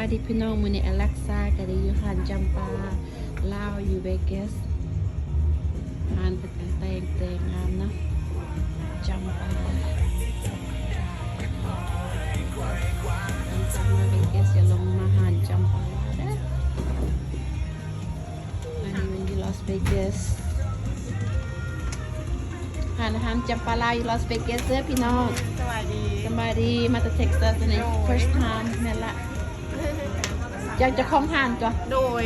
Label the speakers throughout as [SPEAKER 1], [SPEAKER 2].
[SPEAKER 1] ายดีพี่น้องมือในอเล็กซ่าก็ได้อยู่หานจำปาลาวอยู่เวกัสหานเป็นแต่งงามนะจำปามาเวกัสอย่าลงมาหานจำปาเด้ออันนี้มันอยู่ลอสเวกัสหานจำปาลาวอยู่ลอสเวกัสเด้อพี่น้อง
[SPEAKER 2] สวัสดี
[SPEAKER 1] มาจากเท็กซัสใน first time แม่ละอยากจะคล้องหานก่อน
[SPEAKER 2] โดย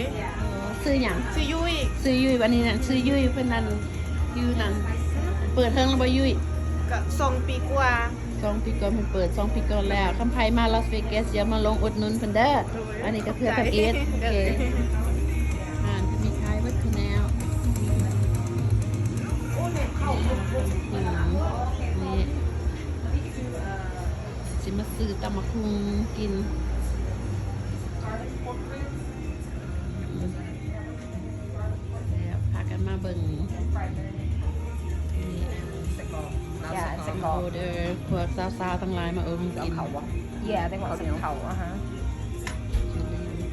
[SPEAKER 1] ซื้ออย่าง
[SPEAKER 2] ชื่อยุ้ย
[SPEAKER 1] ซื้อยุ้ยวันนี้นั่นซื้อยุ้ยเพื่อนนั่นอยู่นั่นเปิดเทิงแล้วบ่ยุ้ย
[SPEAKER 2] กับ2 ปีกว่า
[SPEAKER 1] 2 ปีก่อนมันเปิด2 ปีก่อนแล้วคำไพมาลอสเวกัสอย่ามาลงอุดหนุนเพิ่นเด้ออันนี้ก็เพื่อทำเอสโอเคอ่านมีขายวัตถุแนวนี่สิมาซื้อตำมะคุงกินแล้วพากันมาเบิ่งนี่โอเดอร์พวกสาวๆทั้งหลายมากิน
[SPEAKER 2] Yeah, I think what's in Kau.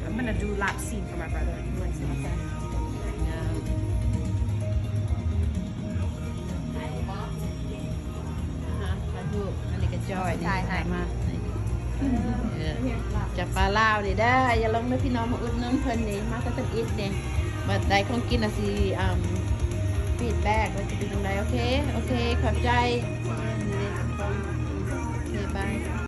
[SPEAKER 2] I'm gonna do lap scene for my brother. You want to see my friend?
[SPEAKER 1] งามถ่ายรูปอันนี้ก็จอยนี่ถ่ายมาจากปลาลาวนี่ได้อย่าลงนะพี่น้องมาอุดหนุนเพิ่นนี่มาก็ต้องอิดเนี่ยบัดใดของกินอ่ะสิฟีดแบ็กว่าจะเป็นยังไงโอเคขอบใจนี่บาย